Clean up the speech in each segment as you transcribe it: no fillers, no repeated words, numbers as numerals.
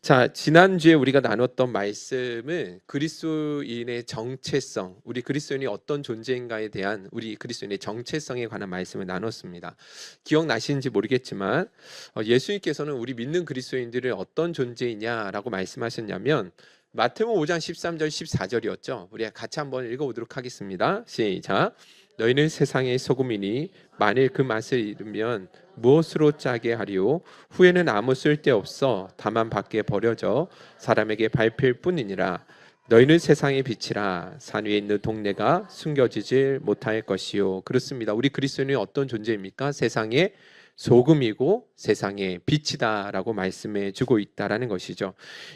자, 지난주에 우리가 나눴던 말씀은 그리스도인의 정체성, 우리 그리스도인이 어떤 존재인가에 대한 우리 그리스도인의 정체성에 관한 말씀을 나눴습니다. 기억나시는지 모르겠지만 예수님께서는 우리 믿는 그리스도인들을 어떤 존재이냐라고 말씀하셨냐면 마태복음 5장 13절 14절이었죠. 우리 같이 한번 읽어보도록 하겠습니다. 시작. 너희는 세상의 소금이니 만일 그 맛을 잃으면 무엇으로 짜게 하리요? 후에는 아무 쓸데없어 다만 밖에 버려져 사람에게 밟힐 뿐이니라. 너희는 세상의 빛이라. 산 위에 있는 동네가 숨겨지질 못할 것이요. 그렇습니다. 우리 그리스도인이 어떤 존재입니까? 세상의 소금이고 세상의 빛이다라고 말씀해 주고 있다라는 것이죠.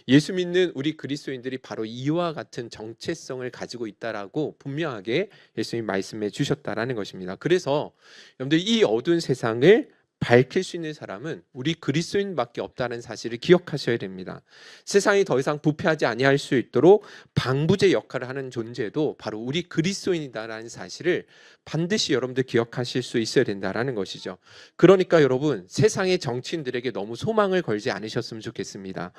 예수 믿는 우리 그리스도인들이 바로 이와 같은 정체성을 가지고 있다라고 분명하게 예수님이 말씀해 주셨다라는 것입니다. 그래서 여러분들 이 어두운 세상을 밝힐 수 있는 사람은 우리 그리스도인밖에 없다는 사실을 기억하셔야 됩니다. 세상이 더 이상 부패하지 아니할 수 있도록 방부제 역할을 하는 존재도 바로 우리 그리스도인이다라는 사실을 반드시 여러분들 기억하실 수 있어야 된다라는 것이죠. 그러니까 여러분, 세상의 정치인들에게 너무 소망을 걸지 않으셨으면 좋겠습니다.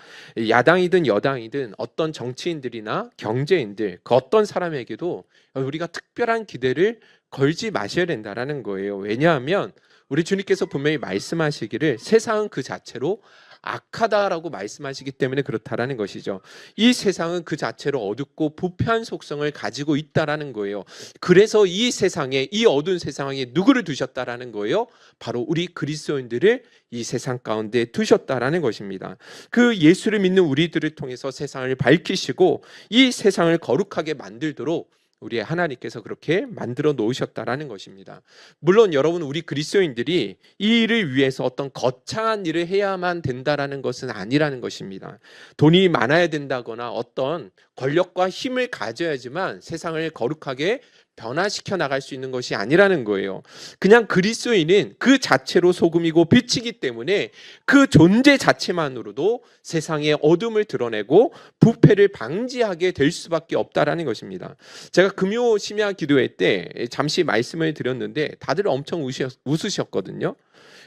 야당이든 여당이든 어떤 정치인들이나 경제인들, 그 어떤 사람에게도 우리가 특별한 기대를 걸지 마셔야 된다라는 거예요. 왜냐하면 우리 주님께서 분명히 말씀하시기를 세상은 그 자체로 악하다라고 말씀하시기 때문에 그렇다라는 것이죠. 이 세상은 그 자체로 어둡고 부패한 속성을 가지고 있다라는 거예요. 그래서 이 세상에, 이 어두운 세상에 누구를 두셨다라는 거예요? 바로 우리 그리스도인들을 이 세상 가운데 두셨다라는 것입니다. 그 예수를 믿는 우리들을 통해서 세상을 밝히시고 이 세상을 거룩하게 만들도록 우리 하나님께서 그렇게 만들어 놓으셨다라는 것입니다. 물론 여러분, 우리 그리스도인들이 이 일을 위해서 어떤 거창한 일을 해야만 된다라는 것은 아니라는 것입니다. 돈이 많아야 된다거나 어떤 권력과 힘을 가져야지만 세상을 거룩하게 변화시켜 나갈 수 있는 것이 아니라는 거예요. 그냥 그리스도인은 그 자체로 소금이고 빛이기 때문에 그 존재 자체만으로도 세상의 어둠을 드러내고 부패를 방지하게 될 수밖에 없다라는 것입니다. 제가 금요 심야 기도회 때 잠시 말씀을 드렸는데 다들 엄청 웃으셨거든요.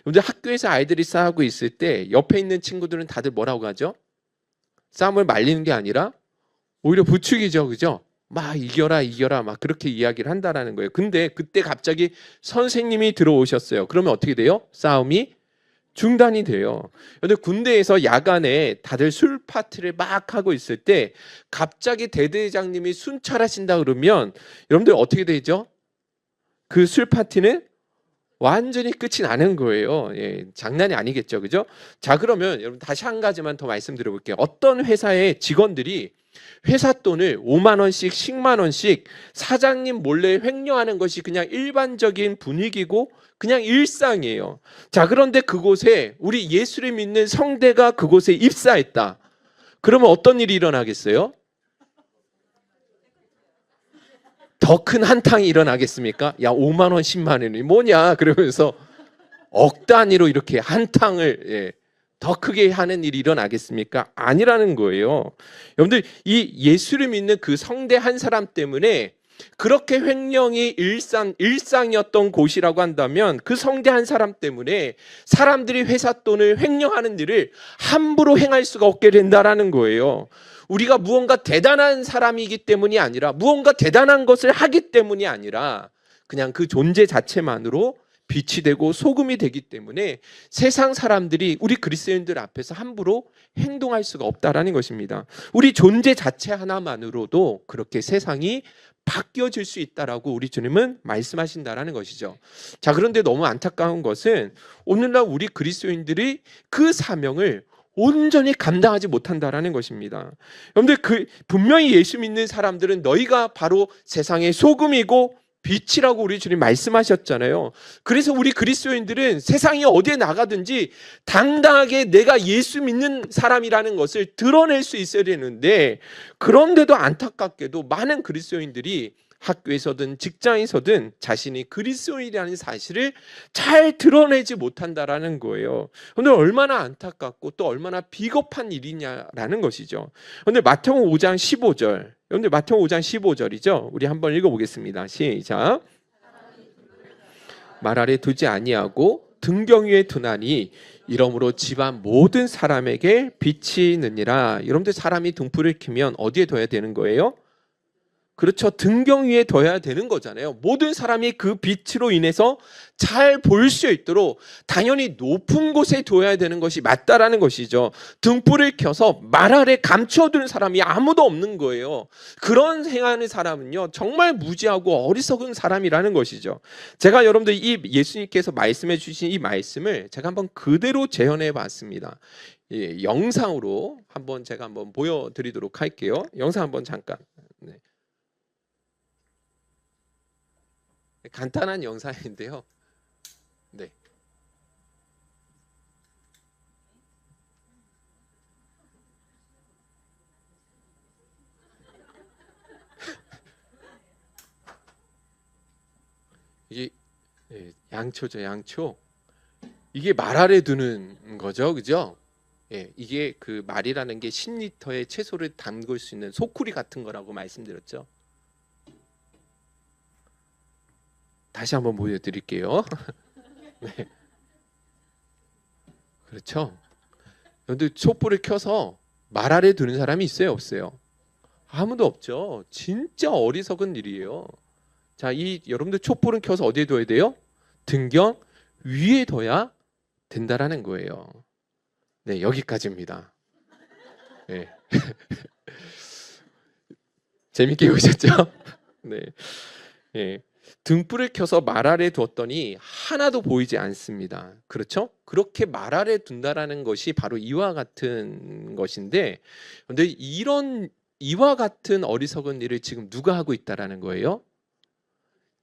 근데 학교에서 아이들이 싸우고 있을 때 옆에 있는 친구들은 다들 뭐라고 하죠? 싸움을 말리는 게 아니라 오히려 부추기죠, 그죠? 막 이겨라 막 그렇게 이야기를 한다라는 거예요. 근데 그때 갑자기 선생님이 들어오셨어요. 그러면 어떻게 돼요? 싸움이 중단이 돼요. 근데 군대에서 야간에 다들 술 파티를 막 하고 있을 때 갑자기 대대장님이 순찰하신다 그러면 여러분들 어떻게 되죠? 그 술 파티는 완전히 끝이 나는 거예요. 예, 장난이 아니겠죠, 그죠? 자, 그러면 여러분 다시 한 가지만 더 말씀드려볼게요. 어떤 회사의 직원들이 회사 돈을 5만 원씩 10만 원씩 사장님 몰래 횡령하는 것이 그냥 일반적인 분위기고 그냥 일상이에요. 자, 그런데 그곳에 우리 예수를 믿는 성대가 그곳에 입사했다. 그러면 어떤 일이 일어나겠어요? 더 큰 한탕이 일어나겠습니까? 야, 5만 원 10만 원이 뭐냐 그러면서 억 단위로 이렇게 한탕을 더 크게 하는 일이 일어나겠습니까? 아니라는 거예요. 여러분들, 이 예수를 믿는 그 성대 한 사람 때문에 그렇게 횡령이 일상이었던 곳이라고 한다면 그 성대 한 사람 때문에 사람들이 회사 돈을 횡령하는 일을 함부로 행할 수가 없게 된다라는 거예요. 우리가 무언가 대단한 사람이기 때문이 아니라 무언가 대단한 것을 하기 때문이 아니라 그냥 그 존재 자체만으로 빛이 되고 소금이 되기 때문에 세상 사람들이 우리 그리스도인들 앞에서 함부로 행동할 수가 없다라는 것입니다. 우리 존재 자체 하나만으로도 그렇게 세상이 바뀌어질 수 있다라고 우리 주님은 말씀하신다라는 것이죠. 자, 그런데 너무 안타까운 것은 오늘날 우리 그리스도인들이 그 사명을 온전히 감당하지 못한다라는 것입니다. 여러분들, 분명히 예수 믿는 사람들은 너희가 바로 세상의 소금이고 빛이라고 우리 주님 말씀하셨잖아요. 그래서 우리 그리스도인들은 세상이 어디에 나가든지 당당하게 내가 예수 믿는 사람이라는 것을 드러낼 수 있어야 되는데, 그런데도 안타깝게도 많은 그리스도인들이 학교에서든 직장에서든 자신이 그리스도인이라는 사실을 잘 드러내지 못한다라는 거예요. 근데 얼마나 안타깝고 또 얼마나 비겁한 일이냐라는 것이죠. 근데 마태복음 5장 15절, 여러분들 마태복음 5장 15절이죠. 우리 한번 읽어보겠습니다. 시작. 말 아래 두지 아니하고 등경 위에 두나니 이러므로 집안 모든 사람에게 빛이 느니라. 여러분들 사람이 등불을 켜면 어디에 둬야 되는 거예요? 그렇죠. 등경 위에 둬야 되는 거잖아요. 모든 사람이 그 빛으로 인해서 잘 볼 수 있도록 당연히 높은 곳에 둬야 되는 것이 맞다라는 것이죠. 등불을 켜서 말 아래 감춰두는 사람이 아무도 없는 거예요. 그런 행하는 사람은요, 정말 무지하고 어리석은 사람이라는 것이죠. 제가 여러분들 이 예수님께서 말씀해 주신 이 말씀을 제가 한번 그대로 재현해 봤습니다. 예, 영상으로 제가 한번 보여드리도록 할게요. 영상 한번 잠깐. 네. 간단한 영상인데요. 네. 이게 양초죠, 양초. 이게 말 아래 두는 거죠, 그죠? 예, 이게 그 말이라는 게 10리터의 채소를 담글 수 있는 소쿠리 같은 거라고 말씀드렸죠. 다시 한번 보여드릴게요. 네. 그렇죠. 근데 촛불을 켜서 말 아래 두는 사람이 있어요, 없어요? 아무도 없죠. 진짜 어리석은 일이에요. 자, 여러분들 촛불은 켜서 어디에 둬야 돼요? 등경 위에 둬야 된다라는 거예요. 네, 여기까지입니다. 네. 재밌게 보셨죠? 네. 네. 등불을 켜서 말 아래 두었더니 하나도 보이지 않습니다. 그렇죠? 그렇게 말 아래 둔다라는 것이 바로 이와 같은 것인데, 근데 이와 같은 어리석은 일을 지금 누가 하고 있다라는 거예요?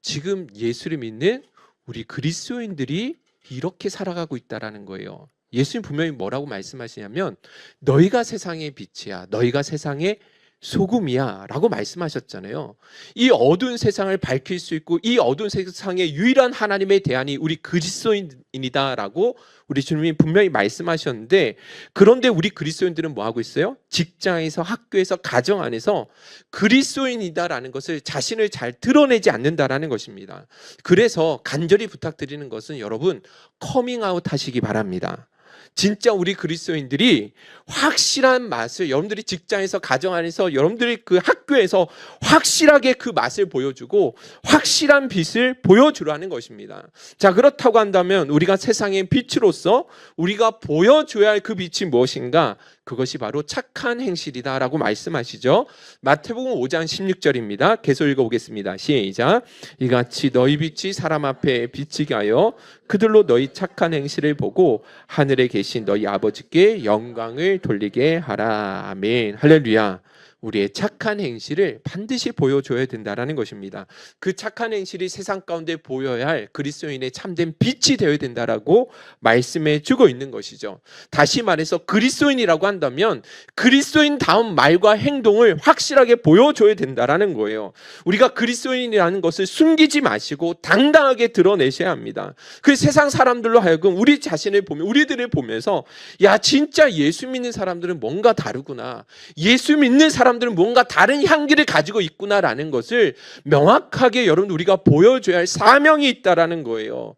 지금 예수를 믿는 우리 그리스도인들이 이렇게 살아가고 있다라는 거예요. 예수님 분명히 뭐라고 말씀하시냐면 너희가 세상의 빛이야, 너희가 세상의 소금이야 라고 말씀하셨잖아요. 이 어두운 세상을 밝힐 수 있고 이 어두운 세상의 유일한 하나님의 대안이 우리 그리스도인이다 라고 우리 주님이 분명히 말씀하셨는데, 그런데 우리 그리스도인들은 뭐 하고 있어요? 직장에서, 학교에서, 가정 안에서 그리스도인이다라는 것을 자신을 잘 드러내지 않는다라는 것입니다. 그래서 간절히 부탁드리는 것은 여러분, 커밍아웃 하시기 바랍니다. 진짜 우리 그리스도인들이 확실한 맛을, 여러분들이 직장에서, 가정 안에서, 여러분들이 그 학교에서 확실하게 그 맛을 보여주고 확실한 빛을 보여주라는 것입니다. 자, 그렇다고 한다면 우리가 세상의 빛으로서 우리가 보여줘야 할 그 빛이 무엇인가? 그것이 바로 착한 행실이다라고 말씀하시죠. 마태복음 5장 16절입니다. 계속 읽어보겠습니다. 시작. 이같이 너희 빛이 사람 앞에 비치게 하여 그들로 너희 착한 행실을 보고 하늘에 계신 너희 아버지께 영광을 돌리게 하라. 아멘. 할렐루야. 우리의 착한 행실을 반드시 보여줘야 된다라는 것입니다. 그 착한 행실이 세상 가운데 보여야 할 그리스도인의 참된 빛이 되어야 된다라고 말씀해 주고 있는 것이죠. 다시 말해서 그리스도인이라고 한다면 그리스도인 다운 말과 행동을 확실하게 보여줘야 된다라는 거예요. 우리가 그리스도인이라는 것을 숨기지 마시고 당당하게 드러내셔야 합니다. 그 세상 사람들로 하여금 우리 자신을 보면, 우리들을 보면서 야, 진짜 예수 믿는 사람들은 뭔가 다르구나, 예수 믿는 사람들은 뭔가 다른 향기를 가지고 있구나라는 것을 명확하게 여러분 우리가 보여줘야 할 사명이 있다라는 거예요.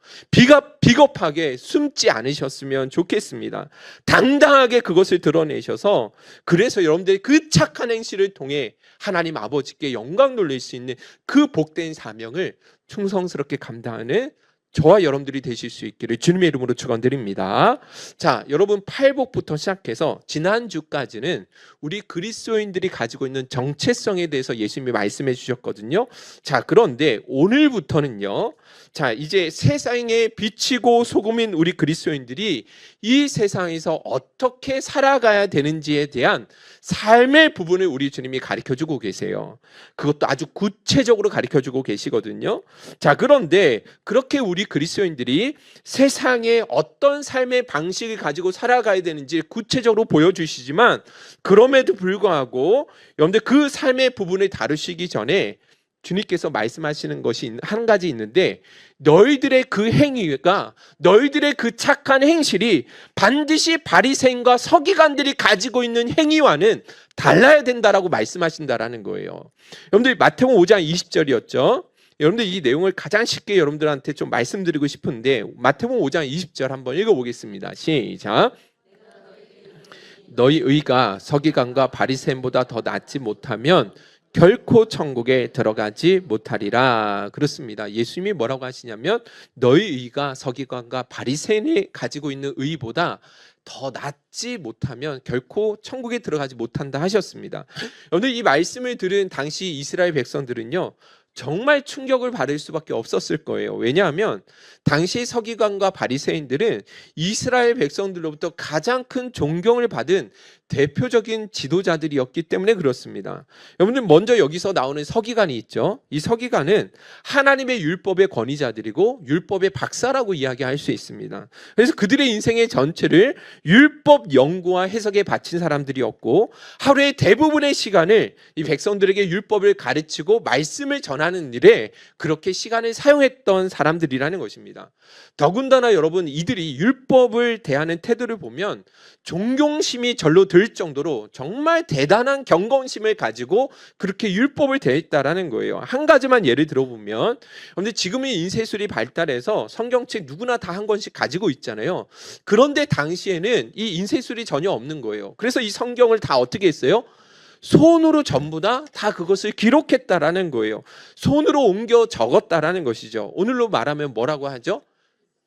비겁하게 숨지 않으셨으면 좋겠습니다. 당당하게 그것을 드러내셔서, 그래서 여러분들이 그 착한 행실을 통해 하나님 아버지께 영광 돌릴 수 있는 그 복된 사명을 충성스럽게 감당하는 저와 여러분들이 되실 수 있기를 주님의 이름으로 축원드립니다. 자, 여러분 팔복부터 시작해서 지난주까지는 우리 그리스도인들이 가지고 있는 정체성에 대해서 예수님이 말씀해 주셨거든요. 자, 그런데 오늘부터는요, 자, 이제 세상에 비치고 소금인 우리 그리스도인들이 이 세상에서 어떻게 살아가야 되는지에 대한 삶의 부분을 우리 주님이 가르쳐주고 계세요. 그것도 아주 구체적으로 가르쳐주고 계시거든요. 자, 그런데 그렇게 우리 그리스도인들이 세상에 어떤 삶의 방식을 가지고 살아가야 되는지 구체적으로 보여주시지만, 그럼에도 불구하고 여러분들 그 삶의 부분을 다루시기 전에 주님께서 말씀하시는 것이 한 가지 있는데, 너희들의 그 행위가, 너희들의 그 착한 행실이 반드시 바리새인과 서기관들이 가지고 있는 행위와는 달라야 된다라고 말씀하신다라는 거예요. 여러분들 마태복음 5장 20절이었죠. 여러분들 이 내용을 가장 쉽게 여러분들한테 좀 말씀드리고 싶은데 마태복음 5장 20절 한번 읽어보겠습니다. 시작. 너희 의가 서기관과 바리새인보다 더 낫지 못하면 결코 천국에 들어가지 못하리라. 그렇습니다. 예수님이 뭐라고 하시냐면 너희 의가 서기관과 바리새인이 가지고 있는 의보다 더 낫지 못하면 결코 천국에 들어가지 못한다 하셨습니다. 여러분들 이 말씀을 들은 당시 이스라엘 백성들은요 정말 충격을 받을 수밖에 없었을 거예요. 왜냐하면 당시 서기관과 바리새인들은 이스라엘 백성들로부터 가장 큰 존경을 받은 대표적인 지도자들이었기 때문에 그렇습니다. 여러분들 먼저 여기서 나오는 서기관이 있죠. 이 서기관은 하나님의 율법의 권위자들이고 율법의 박사라고 이야기할 수 있습니다. 그래서 그들의 인생의 전체를 율법 연구와 해석에 바친 사람들이었고 하루의 대부분의 시간을 이 백성들에게 율법을 가르치고 말씀을 전하는 일에 그렇게 시간을 사용했던 사람들이라는 것입니다. 더군다나 여러분 이들이 율법을 대하는 태도를 보면 존경심이 절로 들 정도로 정말 대단한 경건심을 가지고 그렇게 율법을 대했다라는 거예요. 한 가지만 예를 들어보면 근데 지금은 인쇄술이 발달해서 성경책 누구나 다 한 권씩 가지고 있잖아요. 그런데 당시에는 이 인쇄술이 전혀 없는 거예요. 그래서 이 성경을 다 어떻게 했어요? 손으로 전부 다 그것을 기록했다라는 거예요. 손으로 옮겨 적었다라는 것이죠. 오늘로 말하면 뭐라고 하죠?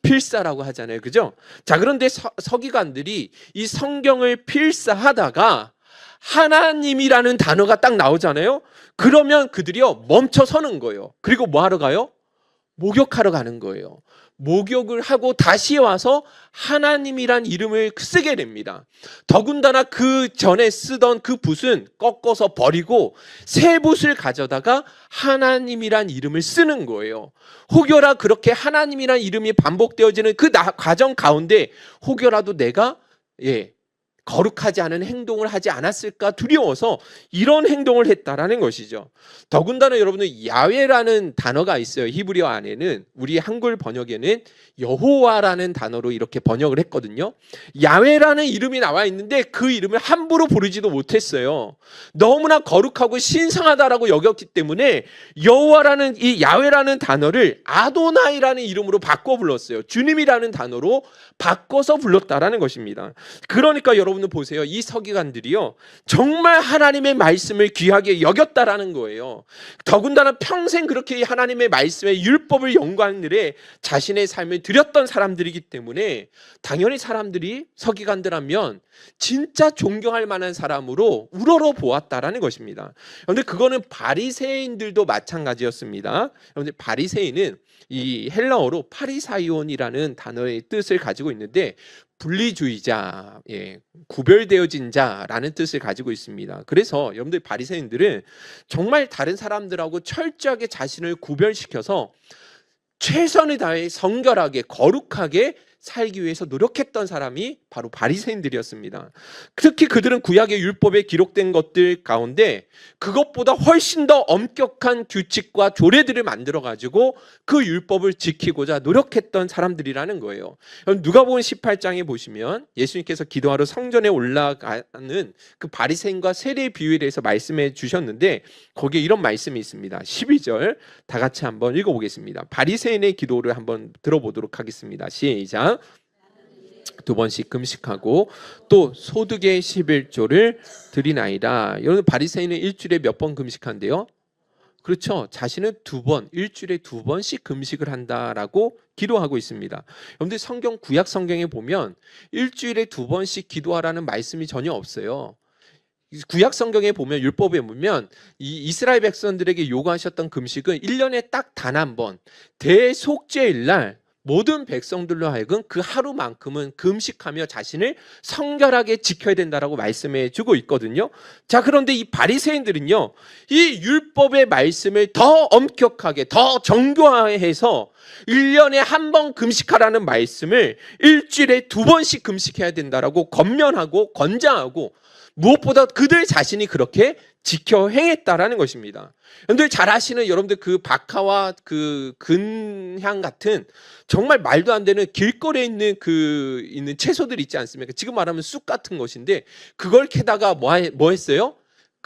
필사라고 하잖아요. 그죠? 자, 그런데 서기관들이 이 성경을 필사하다가 하나님이라는 단어가 딱 나오잖아요. 그러면 그들이요 멈춰 서는 거예요. 그리고 뭐 하러 가요? 목욕하러 가는 거예요. 목욕을 하고 다시 와서 하나님이란 이름을 쓰게 됩니다. 더군다나 그 전에 쓰던 그 붓은 꺾어서 버리고 새 붓을 가져다가 하나님이란 이름을 쓰는 거예요. 혹여나 그렇게 하나님이란 이름이 반복되어지는 그 과정 가운데 혹여라도 내가 거룩하지 않은 행동을 하지 않았을까 두려워서 이런 행동을 했다라는 것이죠. 더군다나 여러분들 야훼라는 단어가 있어요. 히브리어 안에는 우리 한글 번역에는 여호와라는 단어로 이렇게 번역을 했거든요. 야훼라는 이름이 나와 있는데 그 이름을 함부로 부르지도 못했어요. 너무나 거룩하고 신성하다라고 여겼기 때문에 여호와라는 이 야훼라는 단어를 아도나이라는 이름으로 바꿔 불렀어요. 주님이라는 단어로 바꿔서 불렀다라는 것입니다. 그러니까 여러분들 보세요. 이 서기관들이요 정말 하나님의 말씀을 귀하게 여겼다라는 거예요. 더군다나 평생 그렇게 하나님의 말씀의 율법을 연구하는 일에 자신의 삶을 들였던 사람들이기 때문에 당연히 사람들이 서기관들 하면 진짜 존경할 만한 사람으로 우러러 보았다라는 것입니다. 그런데 그거는 바리새인들도 마찬가지였습니다. 그런데 바리새인은 이 헬라어로 파리사이온이라는 단어의 뜻을 가지고 있는데 분리주의자, 구별되어진 자라는 뜻을 가지고 있습니다. 그래서 여러분들 바리새인들은 정말 다른 사람들하고 철저하게 자신을 구별시켜서 최선을 다해 성결하게 거룩하게 살기 위해서 노력했던 사람이 바로 바리새인들이었습니다. 특히 그들은 구약의 율법에 기록된 것들 가운데 그것보다 훨씬 더 엄격한 규칙과 조례들을 만들어 가지고 그 율법을 지키고자 노력했던 사람들이라는 거예요. 누가복음 18장에 보시면 예수님께서 기도하러 성전에 올라가는 그 바리새인과 세리의 비유에 대해서 말씀해 주셨는데 거기에 이런 말씀이 있습니다. 12절 다 같이 한번 읽어보겠습니다. 바리새인의 기도를 한번 들어보도록 하겠습니다. 시작. 두 번씩 금식하고 또 소득의 11조를 드리나이다. 여러분 바리새인은 일주일에 몇 번 금식한대요? 그렇죠. 자신은 일주일에 두 번씩 금식을 한다라고 기도하고 있습니다. 여러분들 구약 성경에 보면 일주일에 두 번씩 기도하라는 말씀이 전혀 없어요. 구약 성경에 보면 율법에 보면 이 이스라엘 백성들에게 요구하셨던 금식은 1년에 딱 단 한 번 대속죄일 날 모든 백성들로 하여금 그 하루만큼은 금식하며 자신을 성결하게 지켜야 된다라고 말씀해 주고 있거든요. 자, 그런데 이 바리새인들은요 이 율법의 말씀을 더 엄격하게 더 정교화해서 1년에 한 번 금식하라는 말씀을 일주일에 두 번씩 금식해야 된다라고 권면하고 권장하고 무엇보다 그들 자신이 그렇게 지켜 행했다라는 것입니다. 여러분들 잘 아시는 여러분들 그 박하와 그 근향 같은 정말 말도 안 되는 길거리에 있는 채소들 있지 않습니까? 지금 말하면 쑥 같은 것인데 그걸 캐다가 뭐 했어요?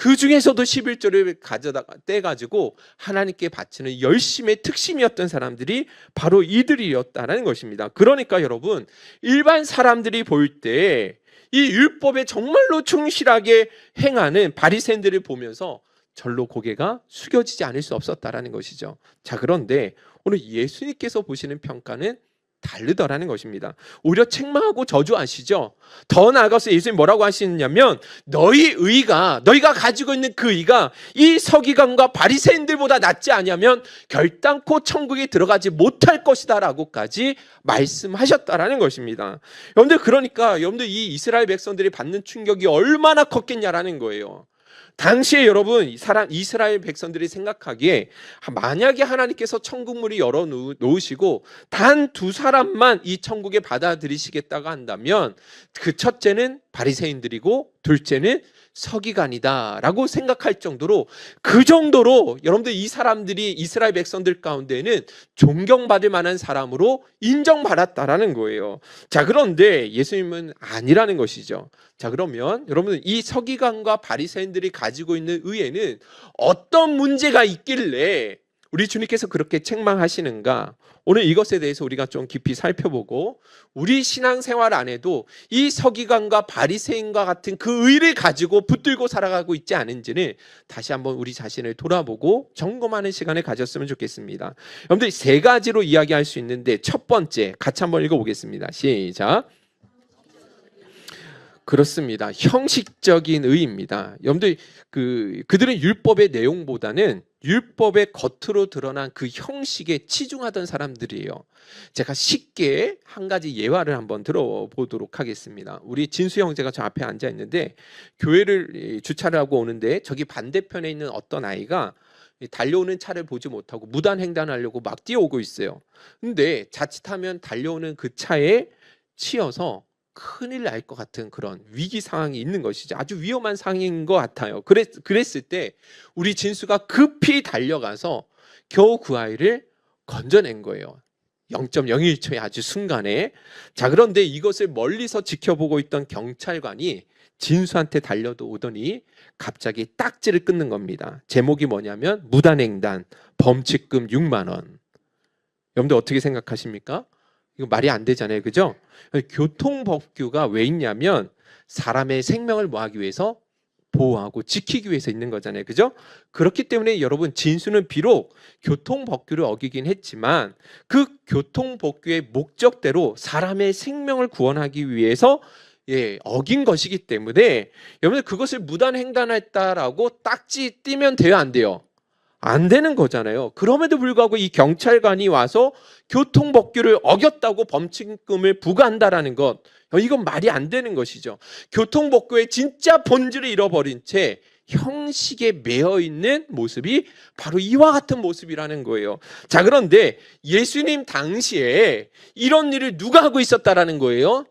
그 중에서도 11조를 가져다 떼가지고 하나님께 바치는 열심의 특심이었던 사람들이 바로 이들이었다는 것입니다. 그러니까 여러분, 일반 사람들이 볼 때 이 율법에 정말로 충실하게 행하는 바리새인들을 보면서 절로 고개가 숙여지지 않을 수 없었다라는 것이죠. 자, 그런데 오늘 예수님께서 보시는 평가는 다르더라는 것입니다. 오히려 책망하고 저주하시죠. 더 나아가서 예수님 뭐라고 하시느냐면, 너희가 가지고 있는 그 의가 이 서기관과 바리새인들보다 낫지 않으면 결단코 천국에 들어가지 못할 것이다 라고까지 말씀하셨다라는 것입니다. 여러분들, 그러니까 여러분들 이 이스라엘 백성들이 받는 충격이 얼마나 컸겠냐라는 거예요. 당시에 여러분, 이스라엘 백성들이 생각하기에 만약에 하나님께서 천국문을 열어 놓으시고 단 두 사람만 이 천국에 받아들이시겠다고 한다면 그 첫째는 바리새인들이고 둘째는 서기관이다라고 생각할 정도로, 그 정도로 여러분들 이 사람들이 이스라엘 백성들 가운데는 존경받을 만한 사람으로 인정받았다라는 거예요. 자, 그런데 예수님은 아니라는 것이죠. 자, 그러면 여러분, 이 서기관과 바리새인들이 가지고 있는 의에는 어떤 문제가 있길래 우리 주님께서 그렇게 책망하시는가? 오늘 이것에 대해서 우리가 좀 깊이 살펴보고, 우리 신앙생활 안에도 이 서기관과 바리새인과 같은 그 의를 가지고 붙들고 살아가고 있지 않은지는 다시 한번 우리 자신을 돌아보고 점검하는 시간을 가졌으면 좋겠습니다. 여러분들, 세 가지로 이야기할 수 있는데, 첫 번째 같이 한번 읽어보겠습니다. 시작. 그렇습니다. 형식적인 의입니다. 여러분들, 그들은 율법의 내용보다는 율법의 겉으로 드러난 그 형식에 치중하던 사람들이에요. 제가 쉽게 한 가지 예화를 한번 들어보도록 하겠습니다. 우리 진수 형제가 저 앞에 앉아 있는데, 교회를 주차를 하고 오는데 저기 반대편에 있는 어떤 아이가 달려오는 차를 보지 못하고 무단횡단을 하려고 막 뛰어오고 있어요. 근데 자칫하면 달려오는 그 차에 치여서 큰일 날 것 같은 그런 위기 상황이 있는 것이죠. 아주 위험한 상황인 것 같아요. 그랬을 때 우리 진수가 급히 달려가서 겨우 그 아이를 건져낸 거예요. 0.01초의 아주 순간에. 자, 그런데 이것을 멀리서 지켜보고 있던 경찰관이 진수한테 달려도 오더니 갑자기 딱지를 끊는 겁니다. 제목이 뭐냐면 무단횡단, 범칙금 6만 원. 여러분들 어떻게 생각하십니까? 이거 말이 안 되잖아요. 그죠? 교통법규가 왜 있냐면 사람의 생명을 뭐하기 위해서? 보호하고 지키기 위해서 있는 거잖아요. 그죠? 그렇기 때문에 여러분, 진수는 비록 교통법규를 어기긴 했지만 그 교통법규의 목적대로 사람의 생명을 구원하기 위해서 어긴 것이기 때문에 여러분들, 그것을 무단횡단했다라고 딱지 띄면 돼요, 안 돼요? 안 되는 거잖아요. 그럼에도 불구하고 이 경찰관이 와서 교통법규를 어겼다고 범칙금을 부과한다라는 것, 이건 말이 안 되는 것이죠. 교통법규의 진짜 본질을 잃어버린 채 형식에 매여 있는 모습이 바로 이와 같은 모습이라는 거예요. 자, 그런데 예수님 당시에 이런 일을 누가 하고 있었다라는 거예요?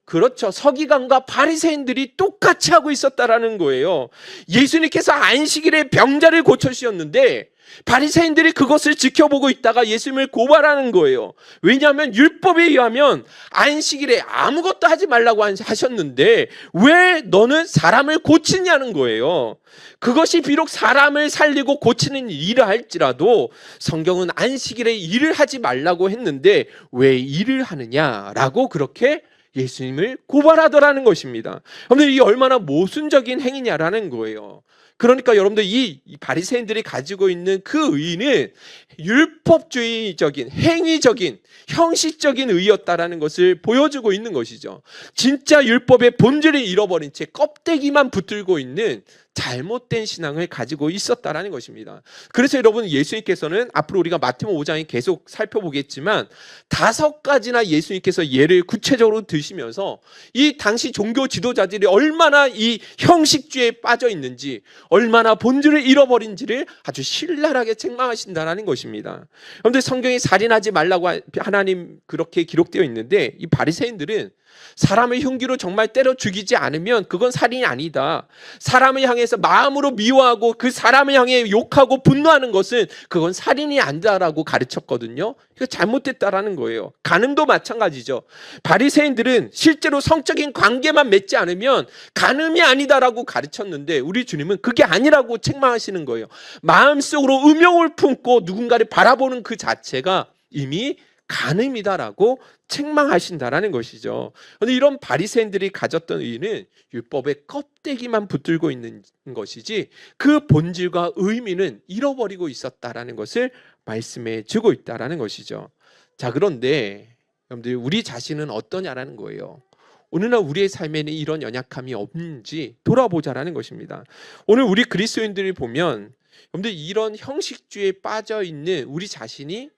그렇죠. 서기관과 바리새인들이 똑같이 하고 있었다라는 거예요. 예수님께서 안식일에 병자를 고쳐주셨는데 바리새인들이 그것을 지켜보고 있다가 예수님을 고발하는 거예요. 왜냐하면 율법에 의하면 안식일에 아무것도 하지 말라고 하셨는데 왜 너는 사람을 고치냐는 거예요. 그것이 비록 사람을 살리고 고치는 일을 할지라도 성경은 안식일에 일을 하지 말라고 했는데 왜 일을 하느냐라고 그렇게 예수님을 고발하더라는 것입니다. 여러분들, 이게 얼마나 모순적인 행위냐라는 거예요. 그러니까 여러분들, 이 바리새인들이 가지고 있는 그 의는 율법주의적인, 행위적인, 형식적인 의였다라는 것을 보여주고 있는 것이죠. 진짜 율법의 본질을 잃어버린 채 껍데기만 붙들고 있는 잘못된 신앙을 가지고 있었다라는 것입니다. 그래서 여러분, 예수님께서는 앞으로 우리가 마태복음 5장에 계속 살펴보겠지만 5가지나 예수님께서 예를 구체적으로 드시면서 이 당시 종교 지도자들이 얼마나 이 형식주의에 빠져 있는지, 얼마나 본질을 잃어버린지를 아주 신랄하게 책망하신다는 것입니다. 그런데 성경에 살인하지 말라고 하나님 그렇게 기록되어 있는데 이 바리새인들은 사람을 흉기로 정말 때려 죽이지 않으면 그건 살인이 아니다. 사람을 향해서 마음으로 미워하고 그 사람을 향해 욕하고 분노하는 것은 그건 살인이 아니다라고 가르쳤거든요. 이거 잘못됐다라는 거예요. 간음도 마찬가지죠. 바리새인들은 실제로 성적인 관계만 맺지 않으면 간음이 아니다라고 가르쳤는데 우리 주님은 그게 아니라고 책망하시는 거예요. 마음속으로 음욕을 품고 누군가를 바라보는 그 자체가 이미 간음이다라고 책망하신다라는 것이죠. 그런데 이런 바리새인들이 가졌던 의의는 율법의 껍데기만 붙들고 있는 것이지 그 본질과 의미는 잃어버리고 있었다라는 것을 말씀해 주고 있다라는 것이죠. 자, 그런데 여러분들 우리 자신은 어떠냐라는 거예요. 오늘날 우리의 삶에는 이런 연약함이 없는지 돌아보자라는 것입니다. 오늘 우리 그리스도인들이 보면 여러분들 이런 형식주의에 빠져 있는 우리 자신이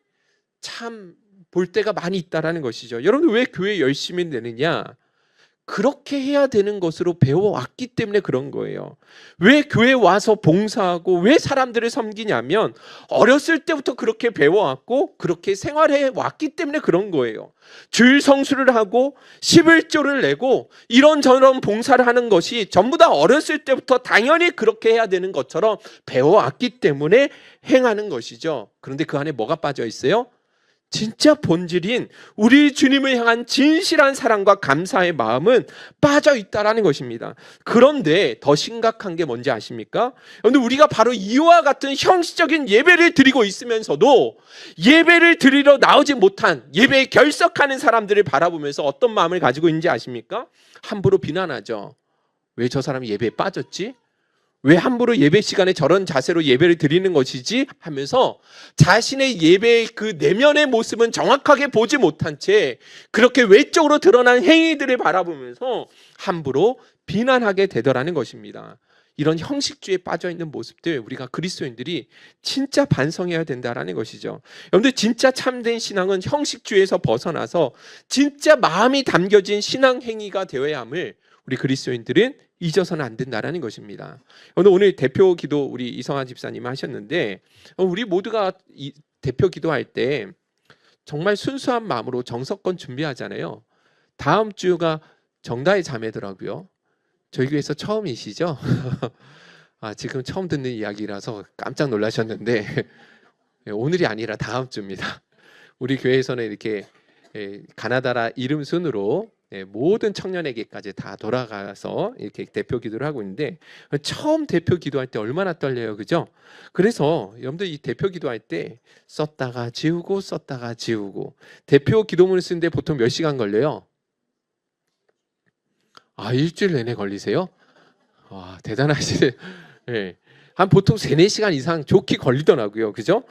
참 볼 때가 많이 있다라는 것이죠. 여러분 왜 교회 열심히 되느냐? 그렇게 해야 되는 것으로 배워왔기 때문에 그런 거예요. 왜 교회 와서 봉사하고 왜 사람들을 섬기냐면 어렸을 때부터 그렇게 배워왔고 그렇게 생활해 왔기 때문에 그런 거예요. 주일 성수를 하고 11조를 내고 이런저런 봉사를 하는 것이 전부 다 어렸을 때부터 당연히 그렇게 해야 되는 것처럼 배워왔기 때문에 행하는 것이죠. 그런데 그 안에 뭐가 빠져 있어요? 진짜 본질인 우리 주님을 향한 진실한 사랑과 감사의 마음은 빠져 있다라는 것입니다. 그런데 더 심각한 게 뭔지 아십니까? 그런데 우리가 바로 이와 같은 형식적인 예배를 드리고 있으면서도 예배를 드리러 나오지 못한 예배에 결석하는 사람들을 바라보면서 어떤 마음을 가지고 있는지 아십니까? 함부로 비난하죠. 왜 저 사람이 예배에 빠졌지? 왜 함부로 예배 시간에 저런 자세로 예배를 드리는 것이지? 하면서 자신의 예배의 그 내면의 모습은 정확하게 보지 못한 채 그렇게 외적으로 드러난 행위들을 바라보면서 함부로 비난하게 되더라는 것입니다. 이런 형식주의에 빠져있는 모습들 우리가 그리스도인들이 진짜 반성해야 된다는 것이죠. 여러분들 진짜 참된 신앙은 형식주의에서 벗어나서 진짜 마음이 담겨진 신앙 행위가 되어야 함을 우리 그리스도인들은 잊어서는 안 된다라는 것입니다. 오늘 대표 기도 우리 이성아 집사님 하셨는데 우리 모두가 대표 기도할 때 정말 순수한 마음으로 정석권 준비하잖아요. 다음 주가 정다의 자매더라고요. 저희 교회에서 처음이시죠? 지금 처음 듣는 이야기라서 깜짝 놀라셨는데 오늘이 아니라 다음 주입니다. 우리 교회에서는 이렇게 가나다라 이름 순으로 모든 청년에게까지 다 돌아가서 이렇게 대표 기도를 하고 있는데 처음 대표 기도할 때 얼마나 떨려요, 그죠? 그래서 여러분들 이 대표 기도할 때 썼다가 지우고 썼다가 지우고 대표 기도문을 쓰는데 보통 몇 시간 걸려요? 일주일 내내 걸리세요? 와, 대단하시네. 네. 한 보통 3-4시간 이상 좋게 걸리더라고요. 그죠?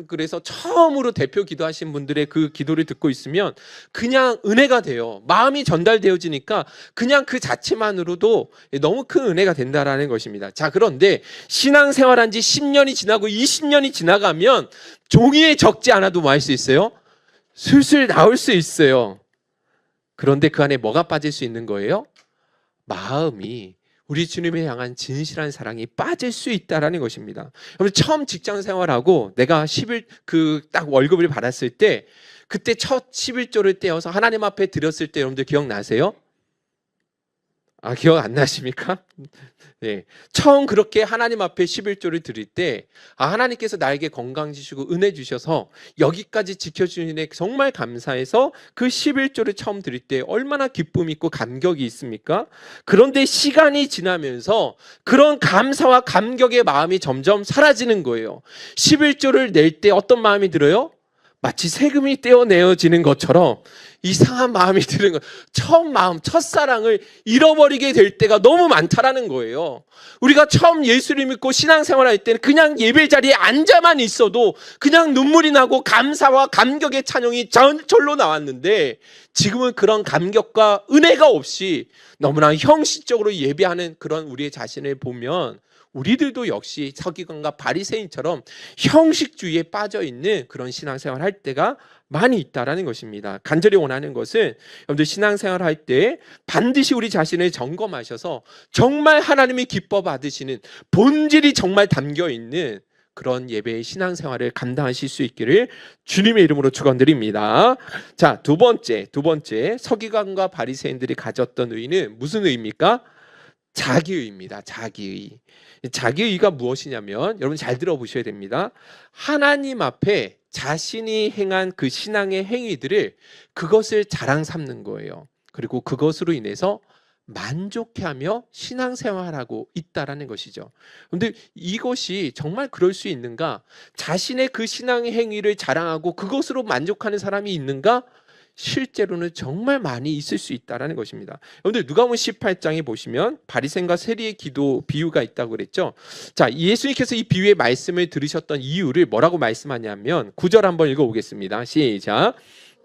그래서 처음으로 대표 기도하신 분들의 그 기도를 듣고 있으면 그냥 은혜가 돼요. 마음이 전달되어지니까 그냥 그 자체만으로도 너무 큰 은혜가 된다라는 것입니다. 자, 그런데 신앙생활한 지 10년이 지나고 20년이 지나가면 종이에 적지 않아도 뭐 할 수 있어요? 술술 나올 수 있어요. 그런데 그 안에 뭐가 빠질 수 있는 거예요? 마음이 우리 주님을 향한 진실한 사랑이 빠질 수 있다라는 것입니다. 여러분 처음 직장 생활하고 내가 10일 딱 월급을 받았을 때 그때 첫 11조를 떼어서 하나님 앞에 드렸을 때 여러분들 기억나세요? 기억 안 나십니까? 네. 처음 그렇게 하나님 앞에 11조를 드릴 때 하나님께서 나에게 건강 주시고 은혜 주셔서 여기까지 지켜주시는 정말 감사해서 그 11조를 처음 드릴 때 얼마나 기쁨이 있고 감격이 있습니까? 그런데 시간이 지나면서 그런 감사와 감격의 마음이 점점 사라지는 거예요. 11조를 낼 때 어떤 마음이 들어요? 마치 세금이 떼어내어지는 것처럼 이상한 마음이 드는 거예요. 처음 마음, 첫사랑을 잃어버리게 될 때가 너무 많다라는 거예요. 우리가 처음 예수를 믿고 신앙생활할 때는 그냥 예배 자리에 앉아만 있어도 그냥 눈물이 나고 감사와 감격의 찬양이 절로 나왔는데 지금은 그런 감격과 은혜가 없이 너무나 형식적으로 예배하는 그런 우리의 자신을 보면 우리들도 역시 서기관과 바리새인처럼 형식주의에 빠져있는 그런 신앙생활을 할 때가 많이 있다라는 것입니다. 간절히 원하는 것은 여러분들 신앙생활을 할 때 반드시 우리 자신을 점검하셔서 정말 하나님이 기뻐 받으시는 본질이 정말 담겨있는 그런 예배의 신앙생활을 감당하실 수 있기를 주님의 이름으로 축원드립니다. 자, 두 번째 서기관과 바리새인들이 가졌던 의는 무슨 의입니까? 자기의입니다. 자기의. 자기의가 무엇이냐면 여러분 잘 들어보셔야 됩니다. 하나님 앞에 자신이 행한 그 신앙의 행위들을 그것을 자랑 삼는 거예요. 그리고 그것으로 인해서 만족해하며 신앙생활하고 있다라는 것이죠. 그런데 이것이 정말 그럴 수 있는가? 자신의 그 신앙의 행위를 자랑하고 그것으로 만족하는 사람이 있는가? 실제로는 정말 많이 있을 수 있다라는 것입니다. 여러분들 누가복음 18장에 보시면 바리새인과 세리의 기도 비유가 있다고 그랬죠. 자, 예수님께서 이 비유의 말씀을 들으셨던 이유를 뭐라고 말씀하냐면 9절 한번 읽어보겠습니다. 시작.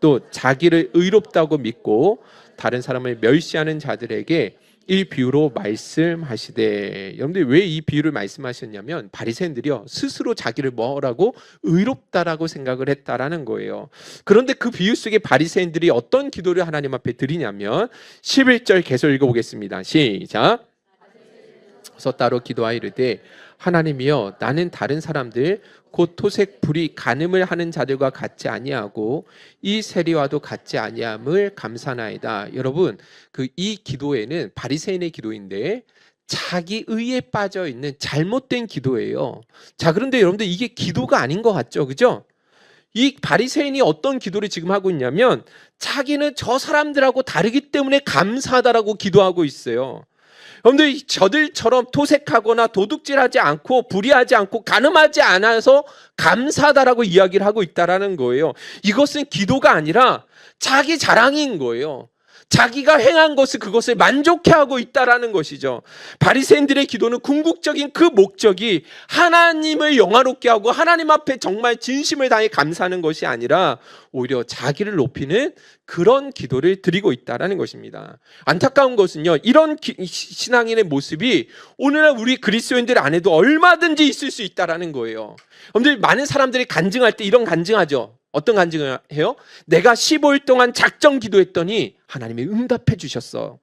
또 자기를 의롭다고 믿고 다른 사람을 멸시하는 자들에게 이 비유로 말씀하시되. 여러분들 왜 이 비유를 말씀하셨냐면 바리새인들이요 스스로 자기를 뭐라고 의롭다라고 생각을 했다라는 거예요. 그런데 그 비유 속에 바리새인들이 어떤 기도를 하나님 앞에 드리냐면 11절 계속 읽어보겠습니다. 시작. 그래서 따로 기도하이르되 하나님이여 나는 다른 사람들 곧 토색 불이 간음을 하는 자들과 같지 아니하고 이 세리와도 같지 아니함을 감사나이다. 여러분 이 기도에는 바리새인의 기도인데 자기 의에 빠져 있는 잘못된 기도예요. 자, 그런데 여러분들 이게 기도가 아닌 것 같죠, 그죠? 이 바리새인이 어떤 기도를 지금 하고 있냐면 자기는 저 사람들하고 다르기 때문에 감사하다라고 기도하고 있어요. 여러분들 저들처럼 토색하거나 도둑질하지 않고 불의하지 않고 간음하지 않아서 감사하다라고 이야기를 하고 있다라는 거예요. 이것은 기도가 아니라 자기 자랑인 거예요. 자기가 행한 것을 그것을 만족해하고 있다라는 것이죠. 바리새인들의 기도는 궁극적인 그 목적이 하나님을 영화롭게 하고 하나님 앞에 정말 진심을 다해 감사하는 것이 아니라 오히려 자기를 높이는 그런 기도를 드리고 있다라는 것입니다. 안타까운 것은요, 이런 신앙인의 모습이 오늘날 우리 그리스도인들 안에도 얼마든지 있을 수 있다라는 거예요. 여러분들 많은 사람들이 간증할 때 이런 간증하죠. 어떤 간증을 해요? 내가 15일 동안 작정 기도했더니 하나님이 응답해 주셨어.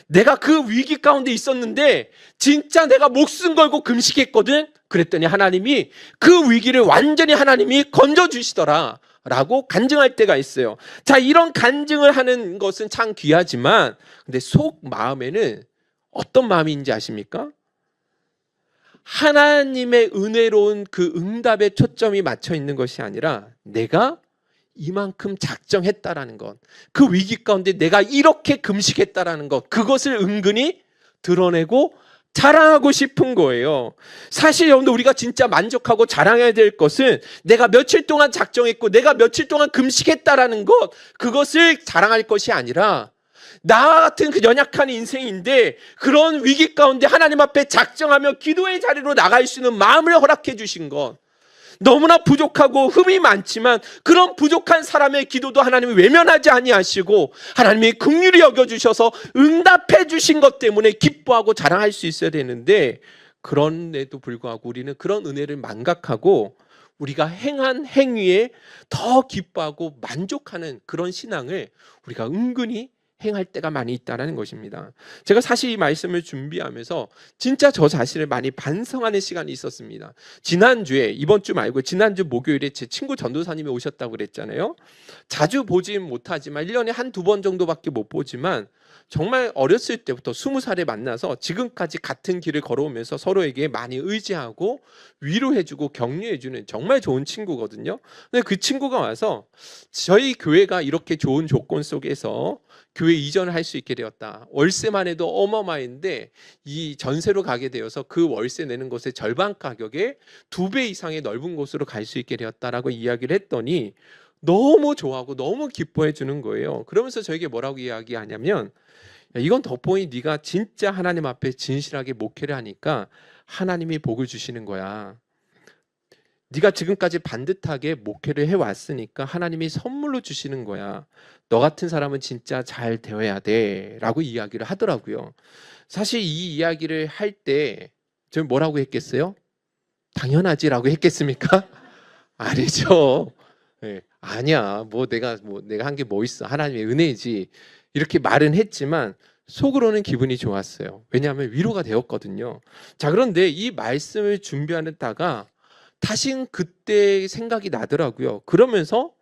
내가 그 위기 가운데 있었는데 진짜 내가 목숨 걸고 금식했거든. 그랬더니 하나님이 그 위기를 완전히 하나님이 건져주시더라 라고 간증할 때가 있어요. 자, 이런 간증을 하는 것은 참 귀하지만 근데 속 마음에는 어떤 마음인지 아십니까? 하나님의 은혜로운 그 응답에 초점이 맞춰 있는 것이 아니라 내가 이만큼 작정했다라는 것, 그 위기 가운데 내가 이렇게 금식했다라는 것, 그것을 은근히 드러내고 자랑하고 싶은 거예요. 사실 여러분들 우리가 진짜 만족하고 자랑해야 될 것은 내가 며칠 동안 작정했고 내가 며칠 동안 금식했다라는 것, 그것을 자랑할 것이 아니라 나와 같은 그 연약한 인생인데 그런 위기 가운데 하나님 앞에 작정하며 기도의 자리로 나갈 수 있는 마음을 허락해 주신 것, 너무나 부족하고 흠이 많지만 그런 부족한 사람의 기도도 하나님이 외면하지 아니하시고 하나님이 긍휼히 여겨주셔서 응답해 주신 것 때문에 기뻐하고 자랑할 수 있어야 되는데 그런데도 불구하고 우리는 그런 은혜를 망각하고 우리가 행한 행위에 더 기뻐하고 만족하는 그런 신앙을 우리가 은근히 행할 때가 많이 있다는 것입니다. 제가 사실 이 말씀을 준비하면서 진짜 저 자신을 많이 반성하는 시간이 있었습니다. 지난주에, 이번 주 말고 지난주 목요일에 제 친구 전도사님이 오셨다고 그랬잖아요. 자주 보진 못하지만 1년에 한두 번 정도밖에 못 보지만 정말 어렸을 때부터 20살에 만나서 지금까지 같은 길을 걸어오면서 서로에게 많이 의지하고 위로해주고 격려해주는 정말 좋은 친구거든요. 근데 그 친구가 와서 저희 교회가 이렇게 좋은 조건 속에서 교회 이전을 할 수 있게 되었다. 월세만 해도 어마어마한데 이 전세로 가게 되어서 그 월세 내는 곳의 절반 가격에 2배 이상의 넓은 곳으로 갈 수 있게 되었다라고 이야기를 했더니 너무 좋아하고 너무 기뻐해 주는 거예요. 그러면서 저에게 뭐라고 이야기하냐면 야, 이건 덕분에 네가 진짜 하나님 앞에 진실하게 목회를 하니까 하나님이 복을 주시는 거야. 네가 지금까지 반듯하게 목회를 해왔으니까 하나님이 선물로 주시는 거야. 너 같은 사람은 진짜 잘 되어야 돼 라고 이야기를 하더라고요. 사실 이 이야기를 할 때 저는 뭐라고 했겠어요? 당연하지 라고 했겠습니까? 아니죠. 네, 아니야. 내가 한 게 뭐 있어. 하나님의 은혜지. 이렇게 말은 했지만 속으로는 기분이 좋았어요. 왜냐하면 위로가 되었거든요. 자, 그런데 이 말씀을 준비하다가 다신 그때 생각이 나더라고요. 그러면서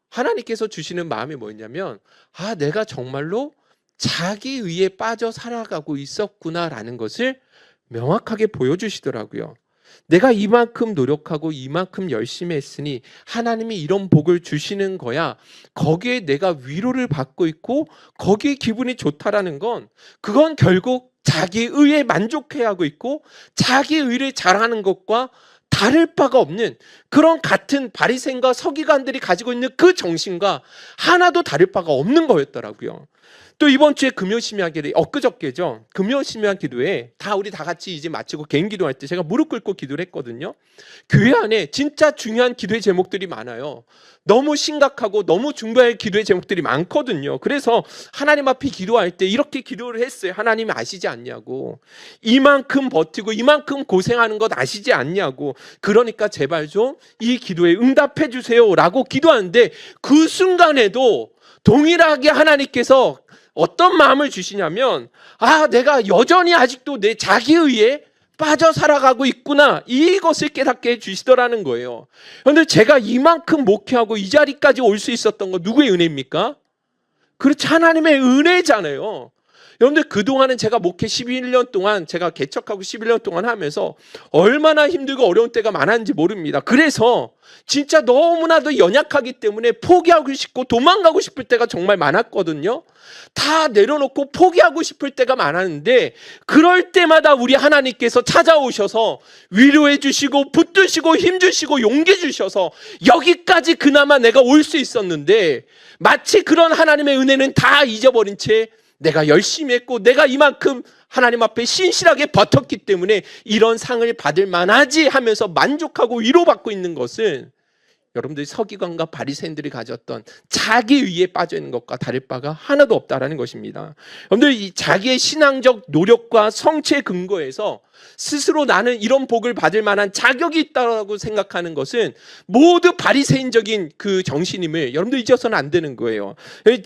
하나님께서 주시는 마음이 뭐였냐면, 아, 내가 정말로 자기 의에 빠져 살아가고 있었구나라는 것을 명확하게 보여주시더라고요. 내가 이만큼 노력하고 이만큼 열심히 했으니 하나님이 이런 복을 주시는 거야. 거기에 내가 위로를 받고 있고 거기에 기분이 좋다라는 건, 그건 결국 자기 의에 만족해야 하고 있고 자기 의를 잘하는 것과 다를 바가 없는, 그런 같은 바리새인과 서기관들이 가지고 있는 그 정신과 하나도 다를 바가 없는 거였더라고요. 또 이번 주에 금요심야기를, 엊그저께죠, 금요심야 기도에 우리 다 같이 이제 마치고 개인 기도할 때 제가 무릎 꿇고 기도를 했거든요. 교회 안에 진짜 중요한 기도의 제목들이 많아요. 너무 심각하고 너무 중요할 기도의 제목들이 많거든요. 그래서 하나님 앞에 기도할 때 이렇게 기도를 했어요. 하나님 아시지 않냐고, 이만큼 버티고 이만큼 고생하는 것 아시지 않냐고, 그러니까 제발 좀 이 기도에 응답해 주세요 라고 기도하는데, 그 순간에도 동일하게 하나님께서 어떤 마음을 주시냐면, 아, 내가 여전히 아직도 내 자기의에 빠져 살아가고 있구나, 이것을 깨닫게 해주시더라는 거예요. 그런데 제가 이만큼 목회하고 이 자리까지 올 수 있었던 건 누구의 은혜입니까? 그렇지, 하나님의 은혜잖아요. 여러분들, 그동안은 제가 목회 11년 동안, 제가 개척하고 11년 동안 하면서 얼마나 힘들고 어려운 때가 많았는지 모릅니다. 그래서 진짜 너무나도 연약하기 때문에 포기하고 싶고 도망가고 싶을 때가 정말 많았거든요. 다 내려놓고 포기하고 싶을 때가 많았는데, 그럴 때마다 우리 하나님께서 찾아오셔서 위로해 주시고 붙드시고 힘주시고 용기 주셔서 여기까지 그나마 내가 올 수 있었는데, 마치 그런 하나님의 은혜는 다 잊어버린 채 내가 열심히 했고 내가 이만큼 하나님 앞에 신실하게 버텼기 때문에 이런 상을 받을 만하지 하면서 만족하고 위로받고 있는 것은, 여러분들이 서기관과 바리새인들이 가졌던 자기 의에 빠져 있는 것과 다를 바가 하나도 없다라는 것입니다. 여러분들, 이 자기의 신앙적 노력과 성취의 근거에서 스스로 나는 이런 복을 받을 만한 자격이 있다고 생각하는 것은 모두 바리새인적인 그 정신임을 여러분들 잊어서는 안 되는 거예요.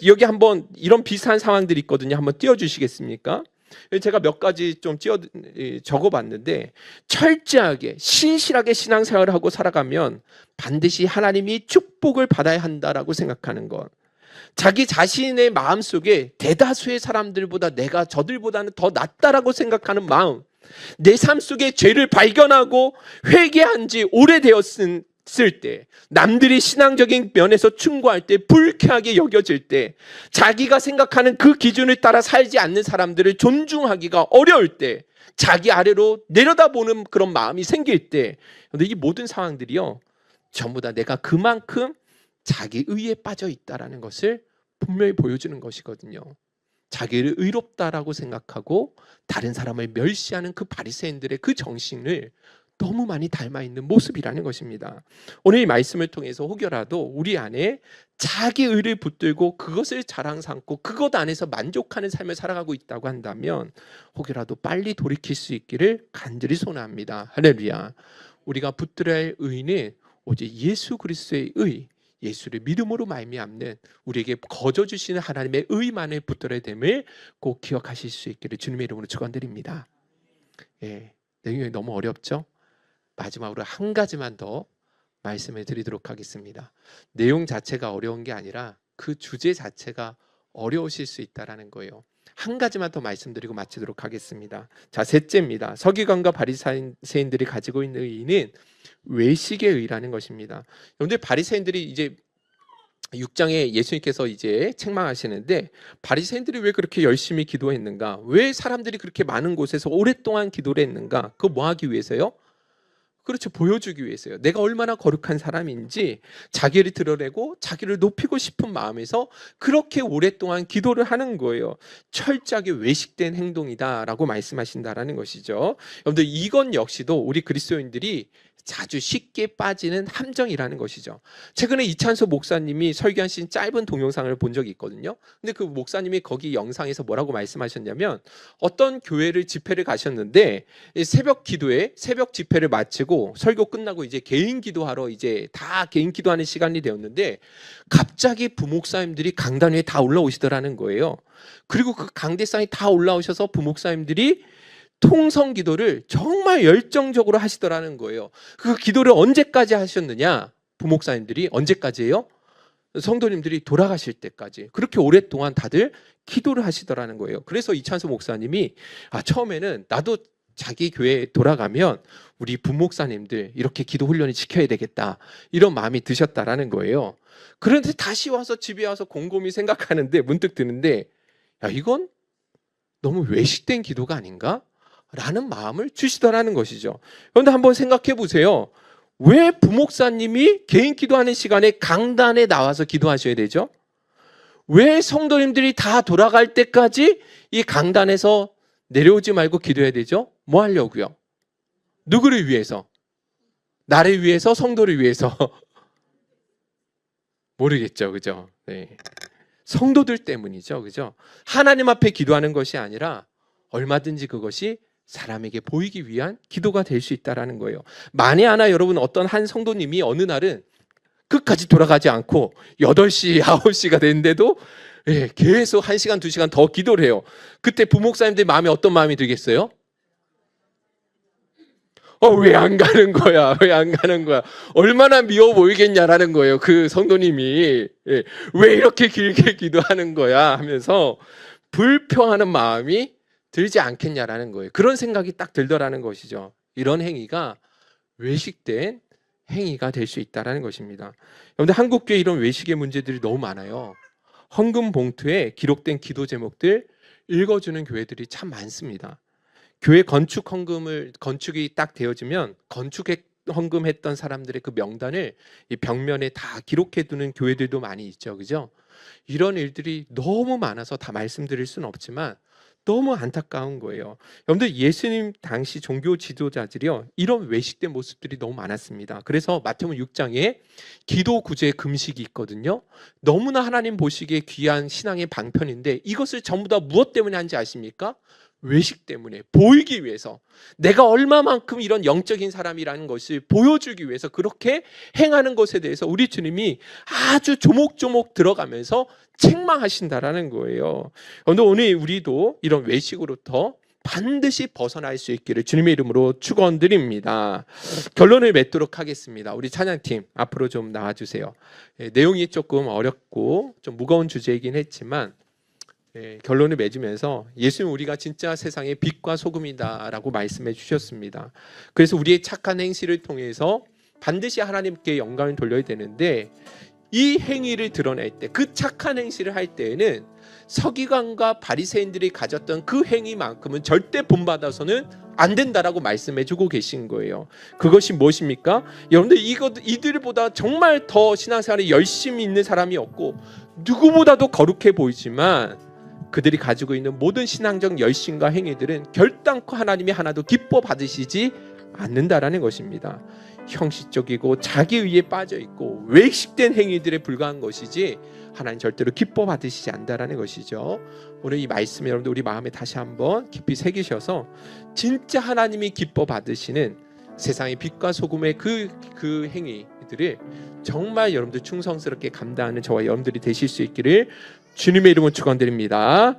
여기 한번 이런 비슷한 상황들이 있거든요. 한번 띄워주시겠습니까? 제가 몇 가지 좀 적어봤는데, 철저하게 신실하게 신앙생활을 하고 살아가면 반드시 하나님이 축복을 받아야 한다라고 생각하는 것, 자기 자신의 마음속에 대다수의 사람들보다 내가 저들보다는 더 낫다라고 생각하는 마음, 내 삶 속에 죄를 발견하고 회개한 지 오래되었을 때, 남들이 신앙적인 면에서 충고할 때 불쾌하게 여겨질 때, 자기가 생각하는 그 기준을 따라 살지 않는 사람들을 존중하기가 어려울 때, 자기 아래로 내려다보는 그런 마음이 생길 때, 근데 이 모든 상황들이요, 전부 다 내가 그만큼 자기 의에 빠져 있다라는 것을 분명히 보여주는 것이거든요. 자기를 의롭다라고 생각하고 다른 사람을 멸시하는 그 바리새인들의 그 정신을 너무 많이 닮아 있는 모습이라는 것입니다. 오늘 이 말씀을 통해서 혹여라도 우리 안에 자기 의를 붙들고 그것을 자랑 삼고 그것 안에서 만족하는 삶을 살아가고 있다고 한다면, 혹여라도 빨리 돌이킬 수 있기를 간절히 소원합니다. 할렐루야. 우리가 붙들어야 할 의는 오직 예수 그리스도의 의, 예수를 믿음으로 말미암는 우리에게 거저 주시는 하나님의 의만을 붙들어야 됨을 꼭 기억하실 수 있기를 주님의 이름으로 축원드립니다. 내용이 너무 어렵죠? 마지막으로 한 가지만 더 말씀을 드리도록 하겠습니다. 내용 자체가 어려운 게 아니라 그 주제 자체가 어려우실 수 있다는 거예요. 한 가지만 더 말씀드리고 마치도록 하겠습니다. 자, 셋째입니다. 서기관과 바리새인들이 가지고 있는 의는 외식의 의라는 것입니다. 여러분들, 바리새인들이 이제 6장에 예수님께서 이제 책망하시는데, 바리새인들이 왜 그렇게 열심히 기도했는가? 왜 사람들이 그렇게 많은 곳에서 오랫동안 기도를 했는가? 그거 뭐 하기 위해서요? 그렇죠, 보여주기 위해서요. 내가 얼마나 거룩한 사람인지 자기를 드러내고 자기를 높이고 싶은 마음에서 그렇게 오랫동안 기도를 하는 거예요. 철저하게 외식된 행동이다라고 말씀하신다라는 것이죠. 여러분들, 이건 역시도 우리 그리스도인들이 자주 쉽게 빠지는 함정이라는 것이죠. 최근에 이찬수 목사님이 설교하신 짧은 동영상을 본 적이 있거든요. 근데 그 목사님이 거기 영상에서 뭐라고 말씀하셨냐면, 어떤 교회를 집회를 가셨는데 새벽 기도에 새벽 집회를 마치고 설교 끝나고 이제 개인 기도하러 이제 다 개인 기도하는 시간이 되었는데, 갑자기 부목사님들이 강단 위에 다 올라오시더라는 거예요. 그리고 그 강대상에 다 올라오셔서 부목사님들이 통성 기도를 정말 정말 열정적으로 하시더라는 거예요. 그 기도를 언제까지 하셨느냐? 부목사님들이 언제까지예요? 성도님들이 돌아가실 때까지 그렇게 오랫동안 다들 기도를 하시더라는 거예요. 그래서 이찬수 목사님이 처음에는 나도 자기 교회에 돌아가면 우리 부목사님들 이렇게 기도 훈련이 지켜야 되겠다 이런 마음이 드셨다라는 거예요. 그런데 다시 와서 집에 와서 곰곰이 생각하는데 문득 드는데 이건 너무 외식된 기도가 아닌가? 라는 마음을 주시더라는 것이죠. 그런데 한번 생각해 보세요. 왜 부목사님이 개인 기도하는 시간에 강단에 나와서 기도하셔야 되죠? 왜 성도님들이 다 돌아갈 때까지 이 강단에서 내려오지 말고 기도해야 되죠? 뭐 하려고요? 누구를 위해서? 나를 위해서? 성도를 위해서? 모르겠죠, 그죠? 네. 성도들 때문이죠, 그죠? 하나님 앞에 기도하는 것이 아니라 얼마든지 그것이 사람에게 보이기 위한 기도가 될 수 있다는 거예요. 만에 하나 여러분 어떤 한 성도님이 어느 날은 끝까지 돌아가지 않고 8시, 9시가 됐는데도 계속 1시간, 2시간 더 기도를 해요. 그때 부목사님들 마음에 어떤 마음이 들겠어요? 왜 안 가는 거야? 왜 안 가는 거야? 얼마나 미워 보이겠냐라는 거예요. 그 성도님이 왜 이렇게 길게 기도하는 거야? 하면서 불평하는 마음이 들지 않겠냐라는 거예요. 그런 생각이 딱 들더라는 것이죠. 이런 행위가 외식된 행위가 될 수 있다는 것입니다. 그런데 한국교회 이런 외식의 문제들이 너무 많아요. 헌금 봉투에 기록된 기도 제목들 읽어주는 교회들이 참 많습니다. 교회 건축이 딱 되어지면 건축에 헌금했던 사람들의 그 명단을 이 벽면에 다 기록해 두는 교회들도 많이 있죠, 그죠? 이런 일들이 너무 많아서 다 말씀드릴 수는 없지만 너무 안타까운 거예요. 여러분들 예수님 당시 종교 지도자들이요 이런 외식된 모습들이 너무 많았습니다. 그래서 마태복음 6장에 기도 구제 금식이 있거든요. 너무나 하나님 보시기에 귀한 신앙의 방편인데 이것을 전부 다 무엇 때문에 한지 아십니까? 외식 때문에 보이기 위해서 내가 얼마만큼 이런 영적인 사람이라는 것을 보여주기 위해서 그렇게 행하는 것에 대해서 우리 주님이 아주 조목조목 들어가면서 책망하신다라는 거예요. 그런데 오늘 우리도 이런 외식으로부터 반드시 벗어날 수 있기를 주님의 이름으로 축원드립니다. 결론을 맺도록 하겠습니다. 우리 찬양팀 앞으로 좀 나와주세요. 내용이 조금 어렵고 좀 무거운 주제이긴 했지만 결론을 맺으면서 예수님 우리가 진짜 세상의 빛과 소금이다라고 말씀해 주셨습니다. 그래서 우리의 착한 행실을 통해서 반드시 하나님께 영광을 돌려야 되는데 이 행위를 드러낼 때 그 착한 행실을 할 때에는 서기관과 바리새인들이 가졌던 그 행위만큼은 절대 본받아서는 안 된다라고 말씀해 주고 계신 거예요. 그것이 무엇입니까? 여러분들 이들보다 정말 더 신앙생활에 열심히 있는 사람이 없고 누구보다도 거룩해 보이지만 그들이 가지고 있는 모든 신앙적 열심과 행위들은 결단코 하나님이 하나도 기뻐 받으시지 않는다라는 것입니다. 형식적이고 자기의에 빠져있고 외식된 행위들에 불과한 것이지 하나님 절대로 기뻐 받으시지 않는다라는 것이죠. 오늘 이 말씀 여러분들 우리 마음에 다시 한번 깊이 새기셔서 진짜 하나님이 기뻐 받으시는 세상의 빛과 소금의 그 행위들을 정말 여러분들 충성스럽게 감당하는 저와 여러분들이 되실 수 있기를 주님의 이름으로 축원드립니다.